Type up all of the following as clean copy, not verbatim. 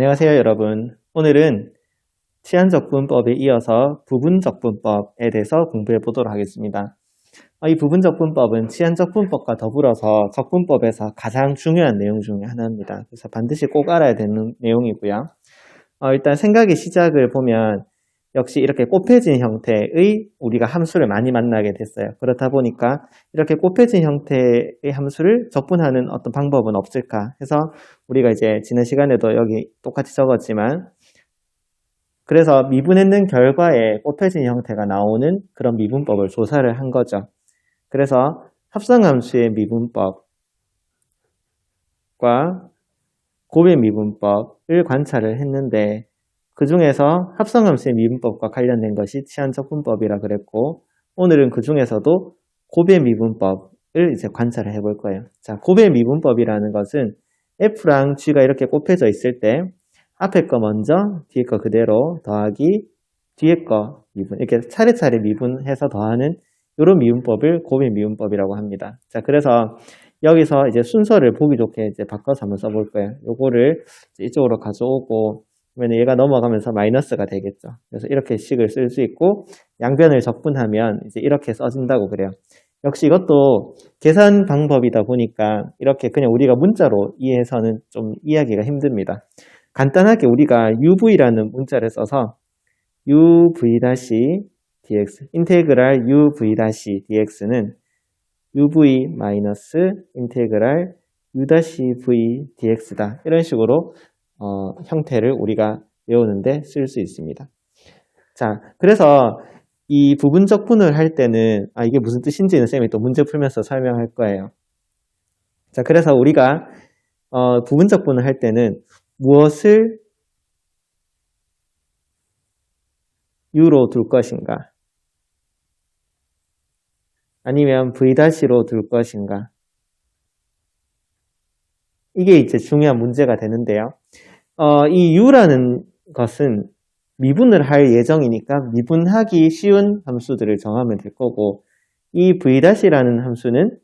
안녕하세요, 여러분. 오늘은 치안적분법에 이어서 부분적분법에 대해서 공부해 보도록 하겠습니다. 이 부분적분법은 치안적분법과 더불어서 적분법에서 가장 중요한 내용 중에 하나입니다. 그래서 반드시 꼭 알아야 되는 내용이고요. 일단 생각의 시작을 보면 역시 이렇게 곱해진 형태의 우리가 함수를 많이 만나게 됐어요. 그렇다 보니까 이렇게 곱해진 형태의 함수를 적분하는 어떤 방법은 없을까 해서 우리가 이제 지난 시간에도 여기 똑같이 적었지만 그래서 미분했는 결과에 곱해진 형태가 나오는 그런 미분법을 조사를 한 거죠. 그래서 합성함수의 미분법과 곱의 미분법을 관찰을 했는데 그 중에서 합성함수의 미분법과 관련된 것이 치안적분법이라 그랬고 오늘은 그 중에서도 곱의 미분법을 이제 관찰을 해볼 거예요. 자, 곱의 미분법이라는 것은 F랑 G가 이렇게 곱해져 있을 때 앞에 거 먼저 뒤에 거 그대로 더하기 뒤에 거 미분 이렇게 차례차례 미분해서 더하는 이런 미분법을 곱의 미분법이라고 합니다. 자, 그래서 여기서 이제 순서를 보기 좋게 이제 바꿔서 한번 써볼 거예요. 요거를 이쪽으로 가져오고 그러면 얘가 넘어가면서 마이너스가 되겠죠. 그래서 이렇게 식을 쓸 수 있고 양변을 적분하면 이제 이렇게 써진다고 그래요. 역시 이것도 계산 방법이다 보니까 이렇게 그냥 우리가 문자로 이해해서는 좀 이해하기가 힘듭니다. 간단하게 우리가 UV라는 문자를 써서 UV-dx, 인테그랄 UV-dx는 UV 마이너스 인테그랄 U-V dx다. 이런 식으로 형태를 우리가 외우는데 쓸 수 있습니다. 자, 그래서 이 부분적분을 할 때는 이게 무슨 뜻인지는 쌤이 또 문제 풀면서 설명할 거예요. 자, 그래서 우리가 부분적분을 할 때는 무엇을 U로 둘 것인가 아니면 V-로 둘 것인가 이게 이제 중요한 문제가 되는데요. 이 U라는 것은 미분을 할 예정이니까 미분하기 쉬운 함수들을 정하면 될 거고 이 V-라는 함수는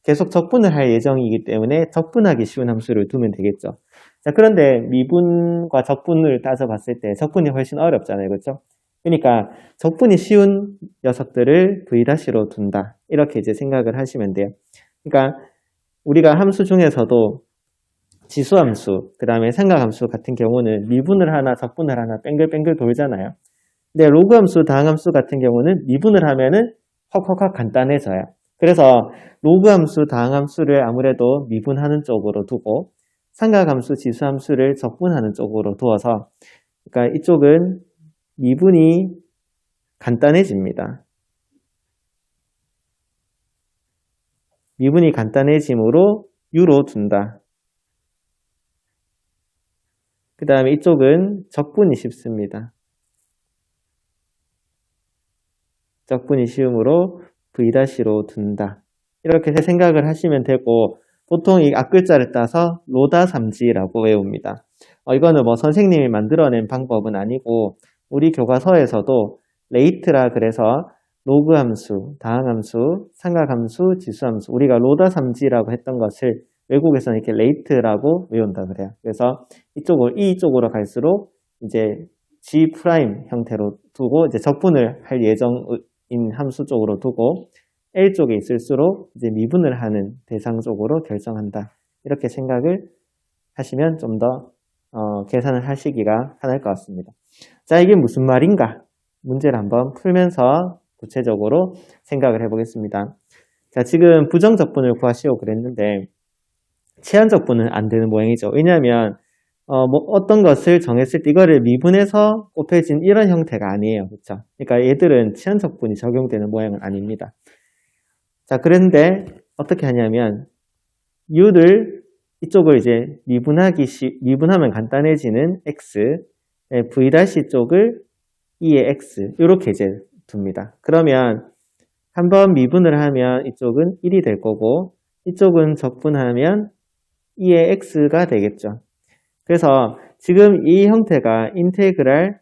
계속 적분을 할 예정이기 때문에 적분하기 쉬운 함수를 두면 되겠죠. 자, 그런데 미분과 적분을 따져봤을 때 적분이 훨씬 어렵잖아요. 그렇죠? 그러니까 적분이 쉬운 녀석들을 V-로 둔다. 이렇게 이제 생각을 하시면 돼요. 그러니까 우리가 함수 중에서도 지수함수, 그 다음에 삼각함수 같은 경우는 미분을 하나, 적분을 하나 뺑글뺑글 돌잖아요. 근데 로그함수, 다항함수 같은 경우는 미분을 하면은 헉헉헉 간단해져요. 그래서 로그함수, 다항함수를 아무래도 미분하는 쪽으로 두고 삼각함수, 지수함수를 적분하는 쪽으로 두어서 그러니까 이쪽은 미분이 간단해집니다. 미분이 간단해짐으로 U로 둔다. 그 다음에 이쪽은 적분이 쉽습니다. 적분이 쉬움으로 V-로 둔다. 이렇게 생각을 하시면 되고 보통 이 앞글자를 따서 로다삼지라고 외웁니다. 이거는 뭐 선생님이 만들어낸 방법은 아니고 우리 교과서에서도 레이트라 그래서 로그함수, 다항함수, 삼각함수, 지수함수 우리가 로다삼지라고 했던 것을 외국에서는 이렇게 레이트라고 외운다 그래요. 그래서 이쪽으로 갈수록 이제 G' 형태로 두고 이제 적분을 할 예정인 함수 쪽으로 두고 L 쪽에 있을수록 이제 미분을 하는 대상 쪽으로 결정한다. 이렇게 생각을 하시면 좀 더 계산을 하시기가 편할 것 같습니다. 자, 이게 무슨 말인가? 문제를 한번 풀면서 구체적으로 생각을 해보겠습니다. 자, 지금 부정적분을 구하시오 그랬는데 치안적분은 안 되는 모양이죠. 왜냐하면 어떤 것을 정했을 때 이거를 미분해서 곱해진 이런 형태가 아니에요. 그렇죠? 그러니까 얘들은 치안적분이 적용되는 모양은 아닙니다. 자, 그런데 어떻게 하냐면 U를 이쪽을 이제 미분하면 간단해지는 X, V' 쪽을 2의 X 이렇게 이제 둡니다. 그러면 한번 미분을 하면 이쪽은 1이 될 거고 이쪽은 적분하면 2의 X가 되겠죠. 그래서 지금 이 형태가 인테그랄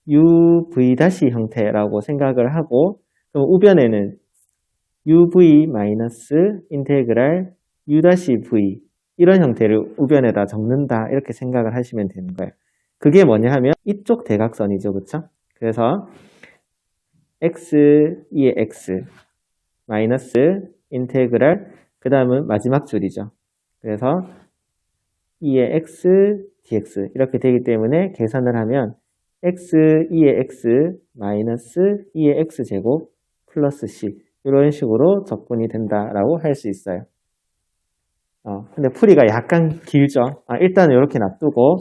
UV' 형태라고 생각을 하고 그럼 우변에는 UV- 인테그랄 U-V 이런 형태를 우변에다 적는다 이렇게 생각을 하시면 되는 거예요. 그게 뭐냐 하면 이쪽 대각선이죠. 그쵸? 그래서 x, 2의 x 마이너스 인테그랄 그 다음은 마지막 줄이죠. 그래서 2의 x dx 이렇게 되기 때문에 계산을 하면 x, 2의 x 마이너스 2의 x제곱 플러스 c 이런 식으로 적분이 된다라고 할 수 있어요. 근데 풀이가 약간 길죠. 일단은 이렇게 놔두고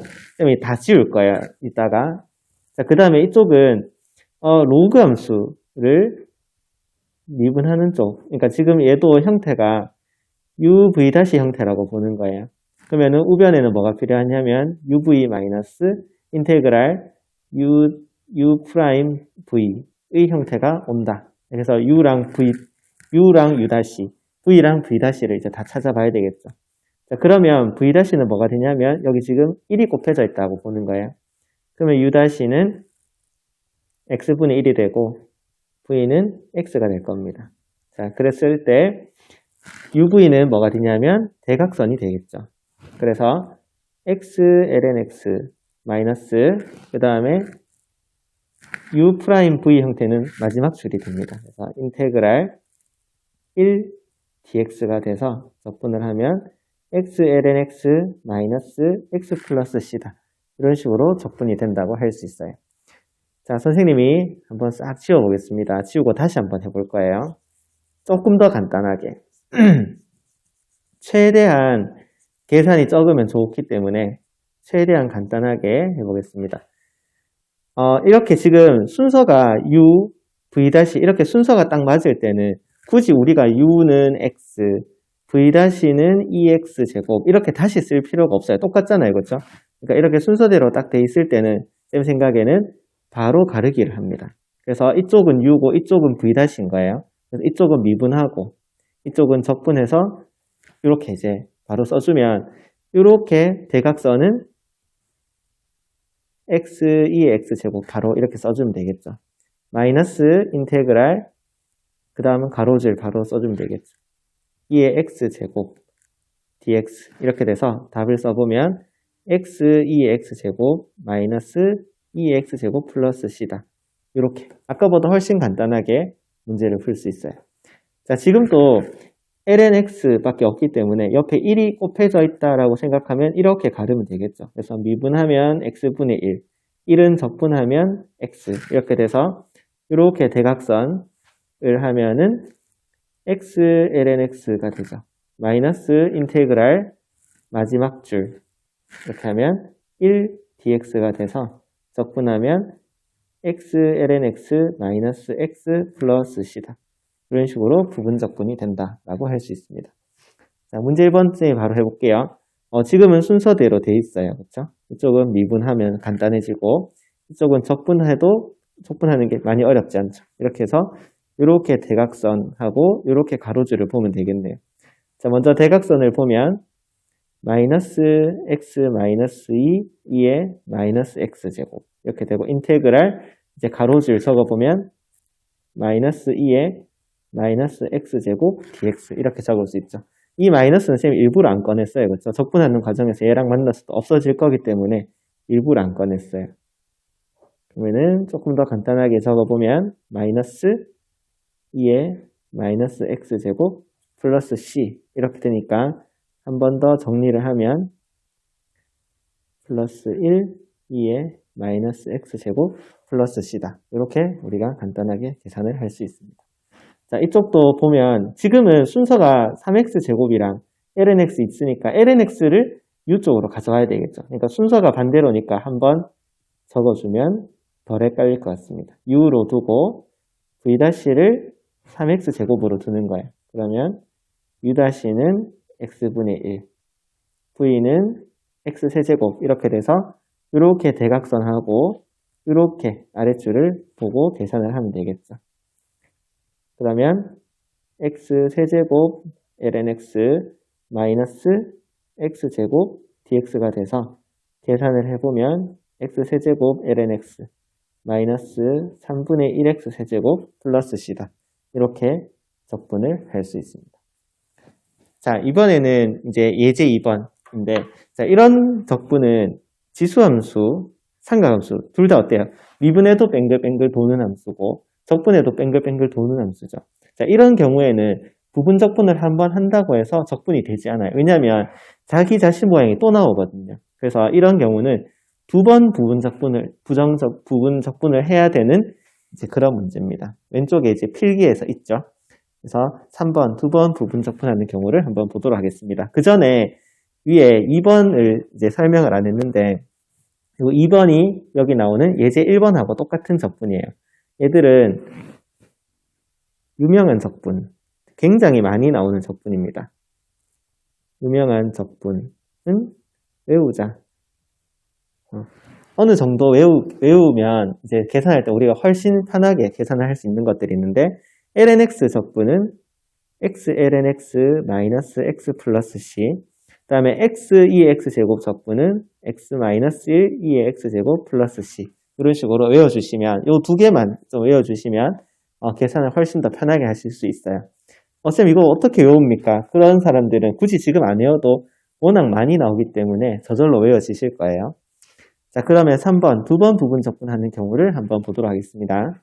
다 지울 거예요. 이따가. 자, 그 다음에 이쪽은 로그 함수를 미분하는 쪽. 그러니까 지금 얘도 형태가 uv' 형태라고 보는 거예요. 그러면은 우변에는 뭐가 필요하냐면 uv 마이너스 인테그랄 u 프라임 v의 형태가 온다. 그래서 u랑 u 다시 v랑 v''를 이제 다 찾아봐야 되겠죠. 자, 그러면 v''는 뭐가 되냐면 여기 지금 1이 곱해져 있다고 보는 거예요. 그러면 u''는 x분의 1이 되고 v는 x가 될 겁니다. 자, 그랬을 때 UV는 뭐가 되냐면 대각선이 되겠죠. 그래서 x, ln x 마이너스 그 다음에 u 프라임 v 형태는 마지막 줄이 됩니다. 그래서 인테그랄 1 dx가 돼서 적분을 하면 x, ln x 마이너스 x 플러스 c다. 이런 식으로 적분이 된다고 할 수 있어요. 자, 선생님이 한번 싹 지워보겠습니다. 지우고 다시 한번 해볼 거예요. 조금 더 간단하게. 최대한 계산이 적으면 좋기 때문에 최대한 간단하게 해보겠습니다. 이렇게 지금 순서가 u, v' 이렇게 순서가 딱 맞을 때는 굳이 우리가 u는 x, v''는 2x 제곱 이렇게 다시 쓸 필요가 없어요. 똑같잖아요. 그렇죠? 그러니까 이렇게 순서대로 딱 돼 있을 때는 제 생각에는 바로 가르기를 합니다. 그래서 이쪽은 u고 이쪽은 v''인 거예요. 그래서 이쪽은 미분하고 이쪽은 적분해서 이렇게 이제 바로 써주면 이렇게 대각선은 x, 2의 x제곱 바로 이렇게 써주면 되겠죠. 마이너스 인테그랄 그 다음은 가로줄 바로 써주면 되겠죠. 2의 x제곱 dx 이렇게 돼서 답을 써보면 x, 2의 x제곱 마이너스 2의 x제곱 플러스 c다. 이렇게 아까보다 훨씬 간단하게 문제를 풀 수 있어요. 자, 지금 또 ln x밖에 없기 때문에 옆에 1이 곱해져 있다라고 생각하면 이렇게 가르면 되겠죠. 그래서 미분하면 x분의 1, 1은 적분하면 x 이렇게 돼서 이렇게 대각선을 하면은 x ln x가 되죠. 마이너스 인테그랄 마지막 줄 이렇게 하면 1 dx가 돼서 적분하면 x ln x 마이너스 x 플러스 c다. 이런 식으로 부분 적분이 된다라고 할 수 있습니다. 자, 문제 1번째 바로 해볼게요. 지금은 순서대로 돼 있어요. 그렇죠? 이쪽은 미분하면 간단해지고 이쪽은 적분하는 게 많이 어렵지 않죠. 이렇게 해서 이렇게 대각선하고 이렇게 가로줄을 보면 되겠네요. 자, 먼저 대각선을 보면 마이너스 x 마이너스 2의 마이너스 x제곱 이렇게 되고 인테그랄 이제 가로줄 적어보면 마이너스 2의 마이너스 x제곱 dx 이렇게 적을 수 있죠. 이 마이너스는 쌤이 일부러 안 꺼냈어요. 그렇죠? 적분하는 과정에서 얘랑 만나서 또 없어질 거기 때문에 일부러 안 꺼냈어요. 그러면은 조금 더 간단하게 적어보면 마이너스 2의 마이너스 x제곱 플러스 c 이렇게 되니까 한 번 더 정리를 하면 플러스 1, 2의 마이너스 x제곱 플러스 c다. 이렇게 우리가 간단하게 계산을 할 수 있습니다. 자, 이쪽도 보면 지금은 순서가 3x제곱이랑 lnx 있으니까 lnx를 u 쪽으로 가져와야 되겠죠. 그러니까 순서가 반대로니까 한번 적어주면 덜 헷갈릴 것 같습니다. u로 두고 v''를 3x제곱으로 두는 거예요. 그러면 u''는 x분의 1, v는 x세제곱 이렇게 돼서 이렇게 대각선하고 이렇게 아랫줄을 보고 계산을 하면 되겠죠. 그러면 x세제곱 ln x 마이너스 x제곱 dx가 돼서 계산을 해보면 x세제곱 ln x 마이너스 3분의 1x 세제곱 플러스 c다. 이렇게 적분을 할 수 있습니다. 자, 이번에는 이제 예제 2번인데, 자, 이런 적분은 지수함수, 삼각함수, 둘 다 어때요? 미분해도 뱅글뱅글 도는 함수고, 적분해도 뱅글뱅글 도는 함수죠. 자, 이런 경우에는 부분 적분을 한번 한다고 해서 적분이 되지 않아요. 왜냐하면 자기 자신 모양이 또 나오거든요. 그래서 이런 경우는 두 번 부분 적분을 해야 되는 이제 그런 문제입니다. 왼쪽에 이제 필기에서 있죠. 그래서 3번 두 번 부분 적분하는 경우를 한번 보도록 하겠습니다. 그 전에 위에 2번을 이제 설명을 안 했는데, 2번이 여기 나오는 예제 1번하고 똑같은 적분이에요. 얘들은 유명한 적분, 굉장히 많이 나오는 적분입니다. 유명한 적분은 외우자. 어느 정도 외우면 이제 계산할 때 우리가 훨씬 편하게 계산을 할 수 있는 것들이 있는데, lnx 적분은 x ln x 마이너스 x 플러스 c, 그 다음에 x 2의 x제곱 적분은 x 마이너스 1 2의 x제곱 플러스 c, 이런 식으로 외워주시면, 이 두 개만 좀 외워주시면 계산을 훨씬 더 편하게 하실 수 있어요. 쌤 이거 어떻게 외웁니까? 그런 사람들은 굳이 지금 안 외워도 워낙 많이 나오기 때문에 저절로 외워지실 거예요. 자, 그러면 3번 두 번 부분 적분하는 경우를 한번 보도록 하겠습니다.